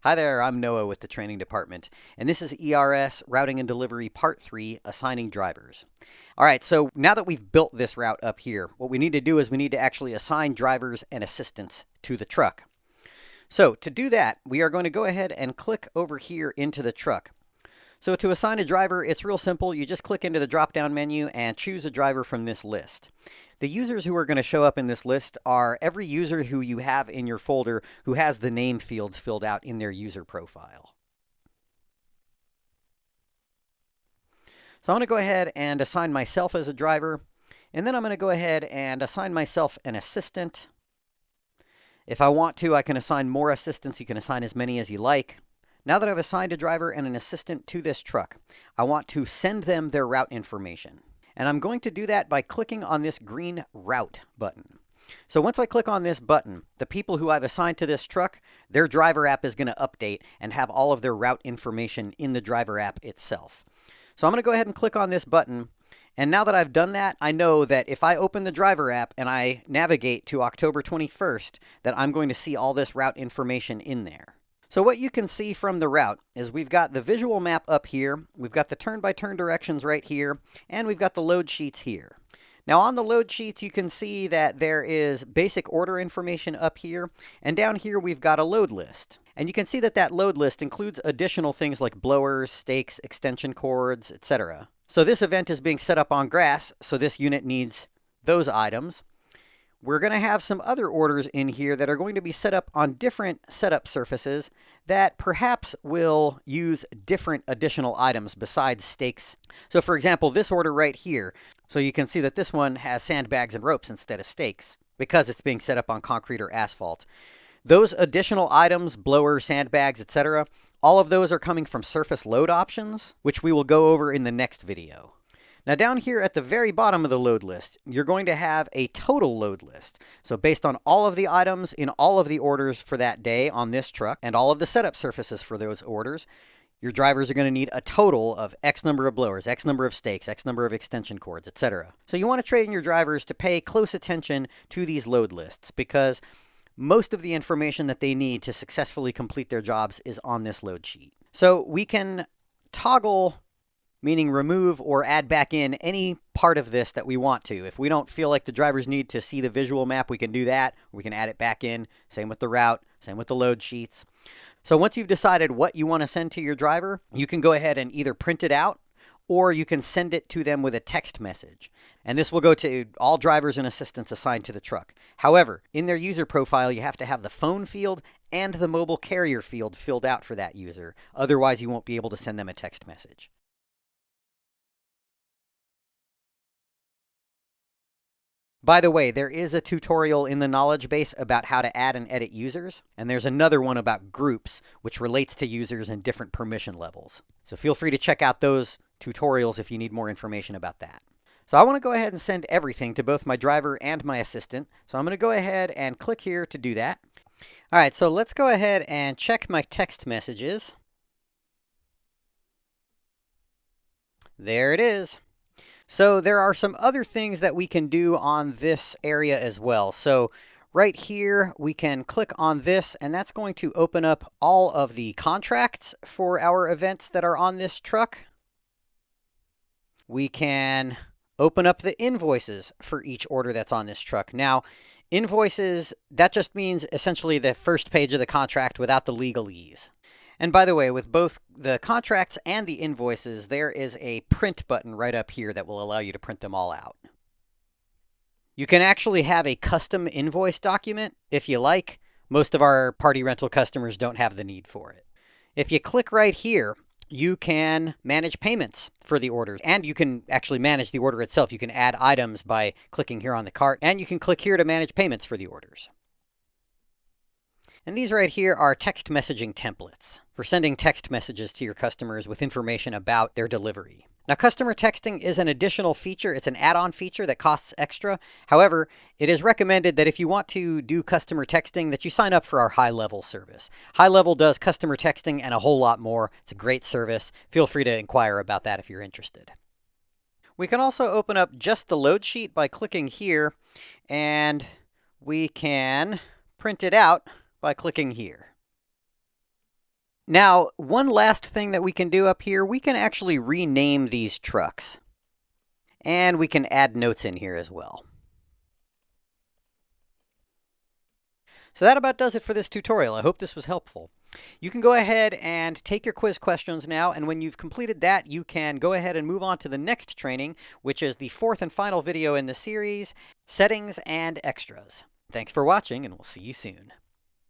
Hi there, I'm Noah with the training department, and this is ERS Routing and Delivery Part 3, Assigning Drivers. All right, so now that we've built this route up here, what we need to do is we need to actually assign drivers and assistants to the truck. So to do that, we are going to go ahead and click over here into the truck. So to assign a driver, it's real simple. You just click into the drop-down menu and choose a driver from this list. The users who are going to show up in this list are every user who you have in your folder who has the name fields filled out in their user profile. So I'm going to go ahead and assign myself as a driver, and then I'm going to go ahead and assign myself an assistant. If I want to, I can assign more assistants. You can assign as many as you like. Now that I've assigned a driver and an assistant to this truck, I want to send them their route information. And I'm going to do that by clicking on this green Route button. So once I click on this button, the people who I've assigned to this truck, their driver app is going to update and have all of their route information in the driver app itself. So I'm going to go ahead and click on this button. And now that I've done that, I know that if I open the driver app and I navigate to October 21st, that I'm going to see all this route information in there. So what you can see from the route is we've got the visual map up here, we've got the turn-by-turn directions right here, and we've got the load sheets here. Now on the load sheets, you can see that there is basic order information up here, and down here we've got a load list. And you can see that that load list includes additional things like blowers, stakes, extension cords, etc. So this event is being set up on grass, so this unit needs those items. We're going to have some other orders in here that are going to be set up on different setup surfaces that perhaps will use different additional items besides stakes. So for example, this order right here, so you can see that this one has sandbags and ropes instead of stakes because it's being set up on concrete or asphalt. Those additional items, blowers, sandbags, etc., all of those are coming from surface load options, which we will go over in the next video. Now down here at the very bottom of the load list, you're going to have a total load list. So based on all of the items in all of the orders for that day on this truck and all of the setup surfaces for those orders, your drivers are going to need a total of X number of blowers, X number of stakes, X number of extension cords, etc. So you want to train your drivers to pay close attention to these load lists because most of the information that they need to successfully complete their jobs is on this load sheet. So we can toggle, meaning remove or add back in any part of this that we want to. If we don't feel like the drivers need to see the visual map, we can do that. We can add it back in. Same with the route, same with the load sheets. So once you've decided what you want to send to your driver, you can go ahead and either print it out or you can send it to them with a text message. And this will go to all drivers and assistants assigned to the truck. However, in their user profile, you have to have the phone field and the mobile carrier field filled out for that user. Otherwise, you won't be able to send them a text message. By the way, there is a tutorial in the knowledge base about how to add and edit users, and there's another one about groups, which relates to users and different permission levels. So feel free to check out those tutorials if you need more information about that. So I want to go ahead and send everything to both my driver and my assistant. So I'm going to go ahead and click here to do that. All right, so let's go ahead and check my text messages. There it is. So there are some other things that we can do on this area as well. So right here, we can click on this, and that's going to open up all of the contracts for our events that are on this truck. We can open up the invoices for each order that's on this truck. Now, invoices, that just means essentially the first page of the contract without the legalese. And by the way, with both the contracts and the invoices, there is a print button right up here that will allow you to print them all out. You can actually have a custom invoice document if you like. Most of our party rental customers don't have the need for it. If you click right here, you can manage payments for the orders, and you can actually manage the order itself. You can add items by clicking here on the cart, and you can click here to manage payments for the orders. And these right here are text messaging templates for sending text messages to your customers with information about their delivery. Now, customer texting is an additional feature. It's an add-on feature that costs extra. However, it is recommended that if you want to do customer texting, that you sign up for our high-level service. High-level does customer texting and a whole lot more. It's a great service. Feel free to inquire about that if you're interested. We can also open up just the load sheet by clicking here, and we can print it out by clicking here. Now, one last thing that we can do up here, we can actually rename these trucks. And we can add notes in here as well. So that about does it for this tutorial. I hope this was helpful. You can go ahead and take your quiz questions now, and when you've completed that, you can go ahead and move on to the next training, which is the fourth and final video in the series, Settings and Extras. Thanks for watching, and we'll see you soon.